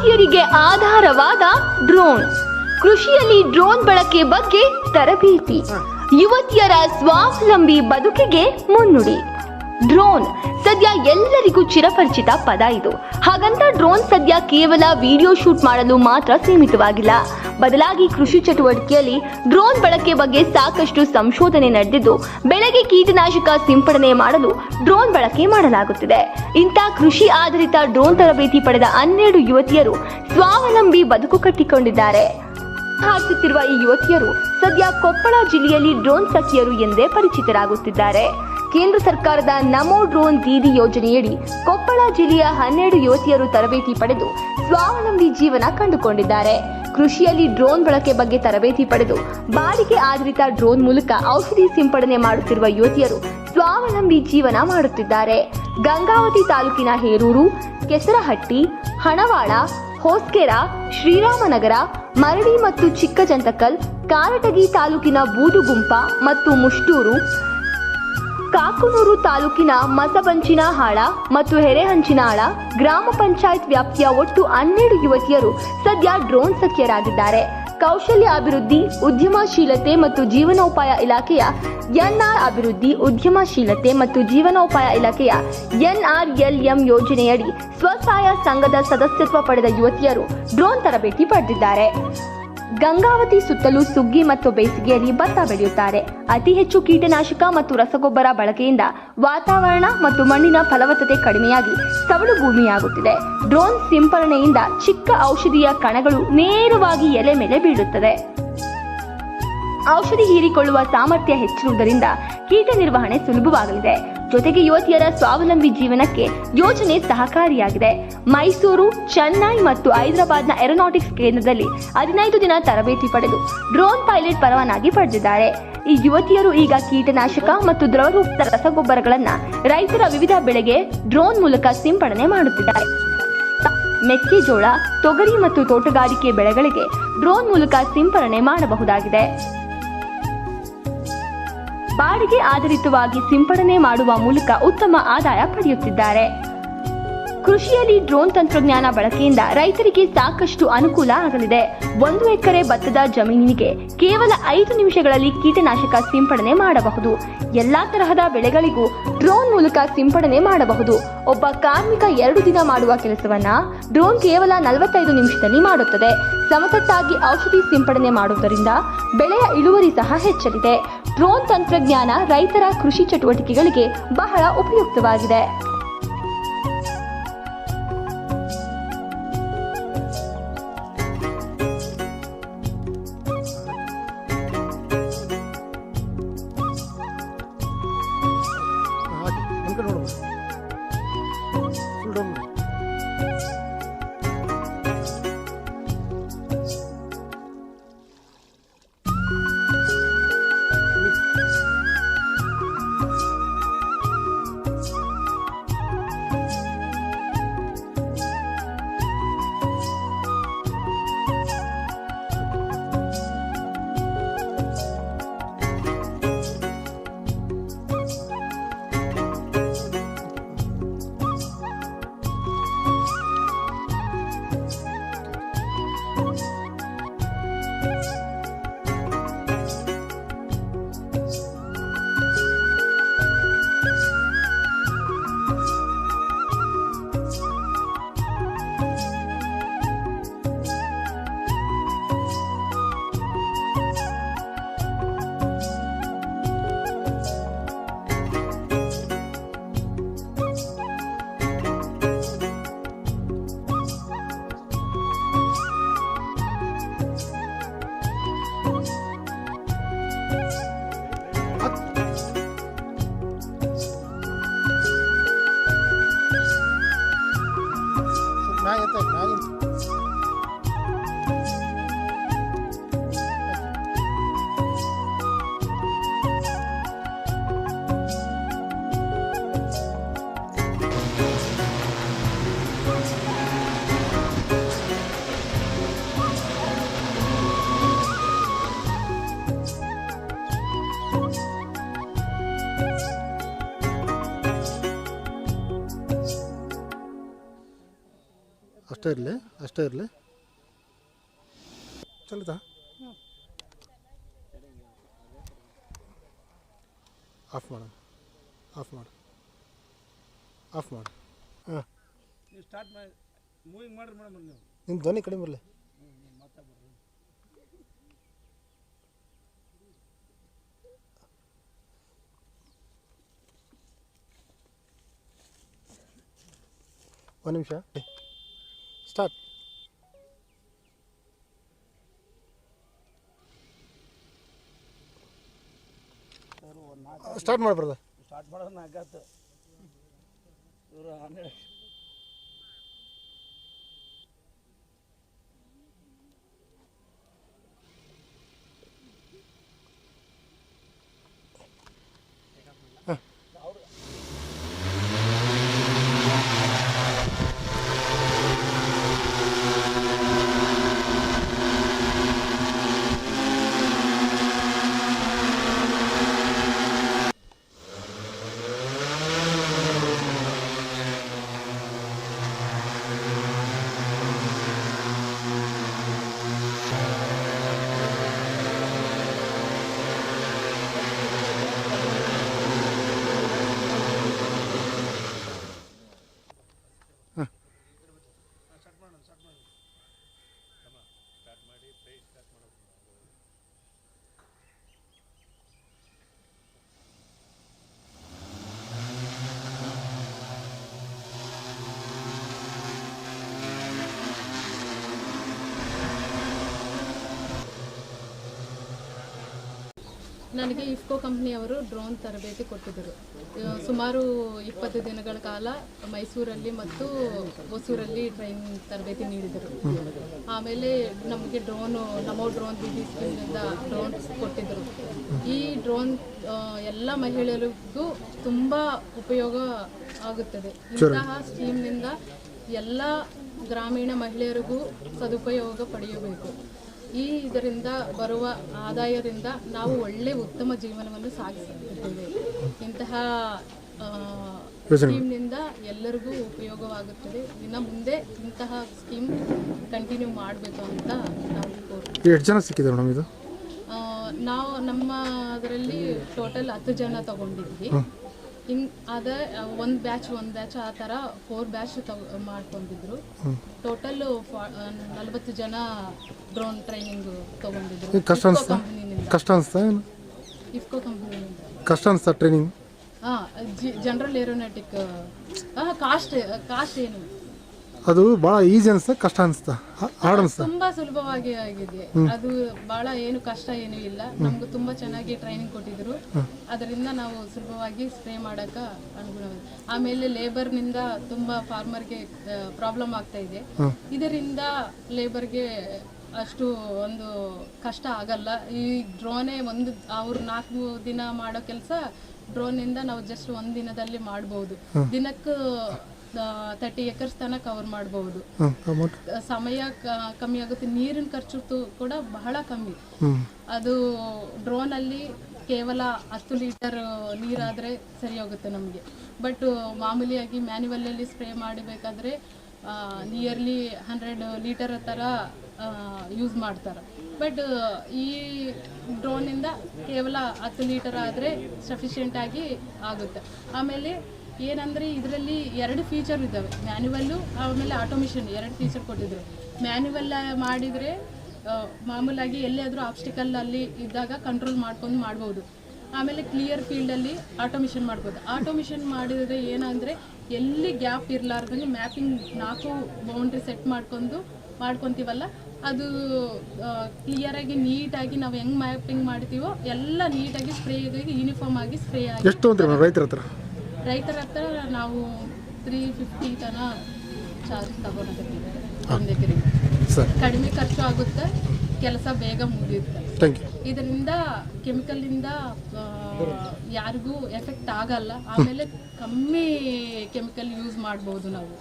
ಯುವತಿಯರಿಗೆ ಆಧಾರವಾದ ಡ್ರೋನ್. ಕೃಷಿಯಲ್ಲಿ ಡ್ರೋನ್ ಬಳಕೆ ಬಗ್ಗೆ ತರಬೇತಿ. ಯುವತಿಯರ ಸ್ವಾವಲಂಬಿ ಬದುಕಿಗೆ ಮುನ್ನುಡಿ. ಡ್ರೋನ್ ಸದ್ಯ ಎಲ್ಲರಿಗೂ ಚಿರಪರಿಚಿತ ಪದ ಇದು. ಹಾಗಂತ ಡ್ರೋನ್ ಸದ್ಯ ಕೇವಲ ವಿಡಿಯೋ ಶೂಟ್ ಮಾಡಲು ಮಾತ್ರ ಸೀಮಿತವಾಗಿಲ್ಲ. ಬದಲಾಗಿ ಕೃಷಿ ಚಟುವಟಿಕೆಯಲ್ಲಿ ಡ್ರೋನ್ ಬಳಕೆ ಬಗ್ಗೆ ಸಾಕಷ್ಟು ಸಂಶೋಧನೆ ನಡೆದಿದ್ದು, ಬೆಳೆಗೆ ಕೀಟನಾಶಕ ಸಿಂಪಡಣೆ ಮಾಡಲು ಡ್ರೋನ್ ಬಳಕೆ ಮಾಡಲಾಗುತ್ತಿದೆ. ಇಂಥ ಕೃಷಿ ಆಧಾರಿತ ಡ್ರೋನ್ ತರಬೇತಿ ಪಡೆದ 12 ಯುವತಿಯರು ಸ್ವಾವಲಂಬಿ ಬದುಕು ಕಟ್ಟಿಕೊಂಡಿದ್ದಾರೆ. ಹಾರಿಸುತ್ತಿರುವ ಈ ಯುವತಿಯರು ಸದ್ಯ ಕೊಪ್ಪಳ ಜಿಲ್ಲೆಯಲ್ಲಿ ಡ್ರೋನ್ ಸಖಿಯರು ಎಂದೇ ಪರಿಚಿತರಾಗುತ್ತಿದ್ದಾರೆ. ಕೇಂದ್ರ ಸರ್ಕಾರದ ನಮೋ ಡ್ರೋನ್ ದೀದಿ ಯೋಜನೆಯಡಿ ಕೊಪ್ಪಳ ಜಿಲ್ಲೆಯ 12 ಯುವತಿಯರು ತರಬೇತಿ ಪಡೆದು ಸ್ವಾವಲಂಬಿ ಜೀವನ ಕಂಡುಕೊಂಡಿದ್ದಾರೆ. ಕೃಷಿಯಲ್ಲಿ ಡ್ರೋನ್ ಬಳಕೆ ಬಗ್ಗೆ ತರಬೇತಿ ಪಡೆದು ಬಾಡಿಗೆ ಆಧಾರಿತ ಡ್ರೋನ್ ಮೂಲಕ ಔಷಧಿ ಸಿಂಪಡಣೆ ಮಾಡುತ್ತಿರುವ ಯುವತಿಯರು ಸ್ವಾವಲಂಬಿ ಜೀವನ ಮಾಡುತ್ತಿದ್ದಾರೆ. ಗಂಗಾವತಿ ತಾಲೂಕಿನ ಹೇರೂರು, ಕೆಸರಹಟ್ಟಿ, ಹಣವಾಳ, ಹೊಸ್ಕೆರ, ಶ್ರೀರಾಮನಗರ, ಮರಡಿ ಮತ್ತು ಚಿಕ್ಕಜಂತಕಲ್, ಕಾರಟಗಿ ತಾಲೂಕಿನ ಬೂದುಗುಂಪ ಮತ್ತು ಮುಷ್ಟೂರು, ಕಾಕನೂರು ತಾಲೂಕಿನ ಮಸಬಂಚಿನಹಾಳ ಮತ್ತು ಹೆರೆಹಂಚಿನಾಳ ಗ್ರಾಮ ಪಂಚಾಯತ್ ವ್ಯಾಪ್ತಿಯ ಒಟ್ಟು 12 ಯುವತಿಯರು ಸದ್ಯ ಡ್ರೋನ್ ಸಖಿಯರಾಗಿದ್ದಾರೆ. ಕೌಶಲ್ಯ ಅಭಿವೃದ್ಧಿ, ಉದ್ಯಮಶೀಲತೆ ಮತ್ತು ಜೀವನೋಪಾಯ ಇಲಾಖೆಯ ಎನ್ಆರ್ ಅಭಿವೃದ್ಧಿ, ಉದ್ಯಮಶೀಲತೆ ಮತ್ತು ಜೀವನೋಪಾಯ ಇಲಾಖೆಯ NRLM ಯೋಜನೆಯಡಿ ಸ್ವಸಹಾಯ ಸಂಘದ ಸದಸ್ಯತ್ವ ಪಡೆದ ಯುವತಿಯರು ಡ್ರೋನ್ ತರಬೇತಿ ಪಡೆದಿದ್ದಾರೆ. ಗಂಗಾವತಿ ಸುತ್ತಲೂ ಸುಗ್ಗಿ ಮತ್ತು ಬೇಸಿಗೆಯಲ್ಲಿ ಭತ್ತ ಬೆಳೆಯುತ್ತಾರೆ. ಅತಿ ಹೆಚ್ಚು ಕೀಟನಾಶಕ ಮತ್ತು ರಸಗೊಬ್ಬರ ಬಳಕೆಯಿಂದ ವಾತಾವರಣ ಮತ್ತು ಮಣ್ಣಿನ ಫಲವತ್ತತೆ ಕಡಿಮೆಯಾಗಿ ಸವಳು ಭೂಮಿಯಾಗುತ್ತಿದೆ. ಡ್ರೋನ್ ಸಿಂಪರಣೆಯಿಂದ ಚಿಕ್ಕ ಔಷಧಿಯ ಕಣಗಳು ನೇರವಾಗಿ ಎಲೆ ಮೇಲೆ ಬೀಳುತ್ತದೆ. ಔಷಧಿ ಹೀರಿಕೊಳ್ಳುವ ಸಾಮರ್ಥ್ಯ ಹೆಚ್ಚಿರುವುದರಿಂದ ಕೀಟ ನಿರ್ವಹಣೆ ಸುಲಭವಾಗಲಿದೆ. ಜೊತೆಗೆ ಯುವತಿಯರ ಸ್ವಾವಲಂಬಿ ಜೀವನಕ್ಕೆ ಯೋಜನೆ ಸಹಕಾರಿಯಾಗಿದೆ. ಮೈಸೂರು, ಚೆನ್ನೈ ಮತ್ತು ಹೈದರಾಬಾದ್ನ ಏರೋನಾಟಿಕ್ಸ್ ಕೇಂದ್ರದಲ್ಲಿ 15 ದಿನ ತರಬೇತಿ ಪಡೆದು ಡ್ರೋನ್ ಪೈಲಟ್ ಪರವಾನಗಿ ಪಡೆದಿದ್ದಾರೆ. ಈ ಯುವತಿಯರು ಈಗ ಕೀಟನಾಶಕ ಮತ್ತು ದ್ರವರೂಪದ ರಸಗೊಬ್ಬರಗಳನ್ನು ರೈತರ ವಿವಿಧ ಬೆಳೆಗೆ ಡ್ರೋನ್ ಮೂಲಕ ಸಿಂಪಡಣೆ ಮಾಡುತ್ತಿದ್ದಾರೆ. ಮೆಕ್ಕೆಜೋಳ, ತೊಗರಿ ಮತ್ತು ತೋಟಗಾರಿಕೆ ಬೆಳೆಗಳಿಗೆ ಡ್ರೋನ್ ಮೂಲಕ ಸಿಂಪಡಣೆ ಮಾಡಬಹುದಾಗಿದೆ. ಬಾಡಿಗೆ ಆಧಾರಿತವಾಗಿ ಸಿಂಪಡಣೆ ಮಾಡುವ ಮೂಲಕ ಉತ್ತಮ ಆದಾಯ ಪಡೆಯುತ್ತಿದ್ದಾರೆ. ಕೃಷಿಯಲ್ಲಿ ಡ್ರೋನ್ ತಂತ್ರಜ್ಞಾನ ಬಳಕೆಯಿಂದ ರೈತರಿಗೆ ಸಾಕಷ್ಟು ಅನುಕೂಲ ಆಗಲಿದೆ. 1 ಎಕರೆ ಭತ್ತದ ಜಮೀನಿಗೆ ಕೇವಲ 5 ನಿಮಿಷಗಳಲ್ಲಿ ಕೀಟನಾಶಕ ಸಿಂಪಡಣೆ ಮಾಡಬಹುದು. ಎಲ್ಲಾ ತರಹದ ಬೆಳೆಗಳಿಗೂ ಡ್ರೋನ್ ಮೂಲಕ ಸಿಂಪಡಣೆ ಮಾಡಬಹುದು. ಒಬ್ಬ ಕಾರ್ಮಿಕ 2 ದಿನ ಮಾಡುವ ಕೆಲಸವನ್ನ ಡ್ರೋನ್ ಕೇವಲ 45 ನಿಮಿಷದಲ್ಲಿ ಮಾಡುತ್ತದೆ. ಸಮತಟ್ಟಾಗಿ ಔಷಧಿ ಸಿಂಪಡಣೆ ಮಾಡುವುದರಿಂದ ಬೆಳೆಯ ಇಳುವರಿ ಸಹ ಹೆಚ್ಚಲಿದೆ. ಡ್ರೋನ್ ತಂತ್ರಜ್ಞಾನ ರೈತರ ಕೃಷಿ ಚಟುವಟಿಕೆಗಳಿಗೆ ಬಹಳ ಉಪಯುಕ್ತವಾಗಿದೆ. ಅಷ್ಟೇ ಇರಲಿ ಚಲುತ್ತಾ ಆಫ್ ಮಾಡು ಹಾಂ ನೀವು ಸ್ಟಾರ್ಟ್ ಮಾಡಿ ಮೂವಿಂಗ್ ಮಾಡಿರಿ ಮೇಡಮ್ ನೀವು ನಿಮ್ಮ ಧ್ವನಿ ಕಡಿಮೆ ಬರಲಿ ಒಂದು ನಿಮಿಷ ಸ್ಟಾರ್ಟ್ ಸ್ಟಾರ್ಟ್ ಮಾಡ್ಬಾರ್ದ ಸ್ಟಾರ್ಟ್ ಮಾಡೋದು ನಾಲ್ಕಾಯ್ತು ಇವರು 12 ನನಗೆ ಇಫ್ಕೋ ಕಂಪ್ನಿಯವರು ಡ್ರೋನ್ ತರಬೇತಿ ಕೊಟ್ಟಿದ್ದರು. ಸುಮಾರು 20 ದಿನಗಳ ಕಾಲ ಮೈಸೂರಲ್ಲಿ ಮತ್ತು ಹೊಸೂರಲ್ಲಿ ಟ್ರೈನಿಂಗ್ ತರಬೇತಿ ನೀಡಿದರು. ಆಮೇಲೆ ನಮಗೆ ನಮೋ ಡ್ರೋನ್ ಬಿಡಿ ಸ್ಕೀಮ್ನಿಂದ ಡ್ರೋನ್ಸ್ ಕೊಟ್ಟಿದ್ದರು. ಈ ಡ್ರೋನ್ ಎಲ್ಲ ಮಹಿಳೆಯರಿಗೂ ತುಂಬ ಉಪಯೋಗ ಆಗುತ್ತದೆ. ಇಂತಹ ಸ್ಕೀಮ್ನಿಂದ ಎಲ್ಲ ಗ್ರಾಮೀಣ ಮಹಿಳೆಯರಿಗೂ ಸದುಪಯೋಗ ಪಡೆಯಬೇಕು. ಇದರಿಂದ ಬರುವ ಆದಾಯದಿಂದ ನಾವು ಒಳ್ಳೆ ಉತ್ತಮ ಜೀವನವನ್ನು ಸಾಗಿಸುತ್ತಿದ್ದೇವೆ. ಇಂತಹ ಸ್ಕೀಮ್ನಿಂದ ಎಲ್ಲರಿಗೂ ಉಪಯೋಗವಾಗುತ್ತದೆ. ಇನ್ನು ಮುಂದೆ ಇಂತಹ ಸ್ಕೀಮ್ ಕಂಟಿನ್ಯೂ ಮಾಡಬೇಕು ಅಂತ ನಾವು ಕೋರ್ತೀವಿ. ಎಷ್ಟು ಜನ ಸಿಕ್ಕಿದ್ದಾರೆ ಮೇಡಮ್ ಇದು? ನಾವು ನಮ್ಮ ಅದರಲ್ಲಿ ಟೋಟಲ್ 10 ಜನ ತಗೊಂಡಿದ್ವಿ. ಅದೇ ಒಂದು ಬ್ಯಾಚ್ ಆ ಥರ 4 ಬ್ಯಾಚ್ ಮಾಡ್ಕೊಂಡಿದ್ರು. ಟೋಟಲ್ 40 ಜನ ಡ್ರೋನ್ ಟ್ರೈನಿಂಗ್ ತಗೊಂಡಿದ್ರು. ಕಷ್ಟ ಅನಿಸ್ತಾ ಇಫ್ಕೋ ಕಂಪ್ನಿನಿಂದ ಕಷ್ಟ ಅನಿಸ್ತಾ ಟ್ರೈನಿಂಗ್? ಜನರಲ್ ಏರೋನಾಟಿಕ್ ಕಾಸ್ಟ್ ಏನು ಅದು ಭಾಳ ಈಸಿ ಅನಿಸ್ತಾ ಕಷ್ಟ ಅನಿಸ್ತಾ ಹಾರ್ಡ್ ಅನಿಸ್ತಾ? ತುಂಬಾ ಸುಲಭವಾಗಿ ಆಗಿದೆ. ಅದು ಬಹಳ ಏನು ಕಷ್ಟ ಏನೂ ಇಲ್ಲ. ನಮ್ಗೆ ತುಂಬಾ ಚೆನ್ನಾಗಿ ಟ್ರೈನಿಂಗ್ ಕೊಟ್ಟಿದ್ರು. ಅದರಿಂದ ನಾವು ಸುಲಭವಾಗಿ ಸ್ಪ್ರೇ ಮಾಡಕ ಅನುಗುಣವಾಗಿದೆ. ಆಮೇಲೆ ಲೇಬರ್ನಿಂದ ತುಂಬಾ ಫಾರ್ಮರ್ಗೆ ಪ್ರಾಬ್ಲಮ್ ಆಗ್ತಾ ಇದೆ. ಇದರಿಂದ ಲೇಬರ್ಗೆ ಅಷ್ಟು ಒಂದು ಕಷ್ಟ ಆಗಲ್ಲ. ಈ ಡ್ರೋನೇ ಅವ್ರು 4 ದಿನ ಮಾಡೋ ಕೆಲಸ ಡ್ರೋನಿಂದ ನಾವು ಜಸ್ಟ್ 1 ದಿನದಲ್ಲಿ ಮಾಡ್ಬೋದು. ದಿನಕ್ಕೆ 30 ಎಕರ್ಸ್ ತನಕ ಕವರ್ ಮಾಡಬಹುದು. ಸಮಯ ಕಮ್ಮಿ ಆಗುತ್ತೆ. ನೀರಿನ ಖರ್ಚು ಕೂಡ ಬಹಳ ಕಮ್ಮಿ. ಅದು ಡ್ರೋನ್ ಅಲ್ಲಿ ಕೇವಲ 10 ಲೀಟರ್ ನೀರಾದ್ರೆ ಸರಿ ಹೋಗುತ್ತೆ ನಮಗೆ. ಬಟ್ ಮಾಮೂಲಿಯಾಗಿ ಮ್ಯಾನ್ಯುವಲ್ ಅಲ್ಲಿ ಸ್ಪ್ರೇ ಮಾಡಬೇಕಾದ್ರೆ ನಿಯರ್ಲಿ 100 ಲೀಟರ್ ಥರ ಯೂಸ್ ಮಾಡ್ತಾರೆ. ಬಟ್ ಈ ಡ್ರೋನಿಂದ ಕೇವಲ 10 ಲೀಟರ್ ಆದರೆ ಸಫಿಷಿಯೆಂಟ್ ಆಗಿ ಆಗುತ್ತೆ. ಆಮೇಲೆ ಏನಂದರೆ ಇದರಲ್ಲಿ 2 ಫೀಚರ್ ಇದ್ದಾವೆ, ಮ್ಯಾನ್ಯುವಲ್ಲು ಆಮೇಲೆ ಆಟೋಮೇಷನ್. 2 ಫೀಚರ್ ಕೊಟ್ಟಿದ್ರು. ಮ್ಯಾನ್ಯುವಲ್ ಮಾಡಿದರೆ ಮಾಮೂಲಾಗಿ ಎಲ್ಲಿಯಾದರೂ ಆಬ್ಸ್ಟಿಕಲ್ ಇದ್ದಾಗ ಕಂಟ್ರೋಲ್ ಮಾಡ್ಕೊಂಡು ಮಾಡ್ಬೋದು. ಆಮೇಲೆ ಕ್ಲಿಯರ್ ಫೀಲ್ಡಲ್ಲಿ ಆಟೋಮೇಷನ್ ಮಾಡ್ಬೋದು. ಆಟೋಮೇಷನ್ ಮಾಡಿದರೆ ಏನಂದರೆ ಎಲ್ಲಿ ಗ್ಯಾಪ್ ಇರಲಾರ್ದಂಗೆ ಮ್ಯಾಪಿಂಗ್ 4 ಬೌಂಡ್ರಿ ಸೆಟ್ ಮಾಡ್ಕೊತೀವಲ್ಲ, ಅದು ಕ್ಲಿಯರಾಗಿ ನೀಟಾಗಿ ನಾವು ಹೆಂಗೆ ಮ್ಯಾಪಿಂಗ್ ಮಾಡ್ತೀವೋ ಎಲ್ಲ ನೀಟಾಗಿ ಸ್ಪ್ರೇ ಆಗಿ ಯೂನಿಫಾರ್ಮ್ ಆಗಿ ಸ್ಪ್ರೇ ಆಗಿ. ರೈತರ ಹತ್ರ ನಾವು 350 ತನ ಚಾರ್ಜ್ ತಗೊಳಕತ್ತೀವಿ. 1 ಎಕರೆಗೆ ಕಡಿಮೆ ಖರ್ಚು ಆಗುತ್ತೆ, ಕೆಲಸ ಬೇಗ ಮುಗಿಯುತ್ತೆ. ಇದರಿಂದ ಕೆಮಿಕಲಿಂದ ಯಾರಿಗೂ ಎಫೆಕ್ಟ್ ಆಗಲ್ಲ. ಆಮೇಲೆ ಕಮ್ಮಿ ಕೆಮಿಕಲ್ ಯೂಸ್ ಮಾಡ್ಬೋದು ನಾವು.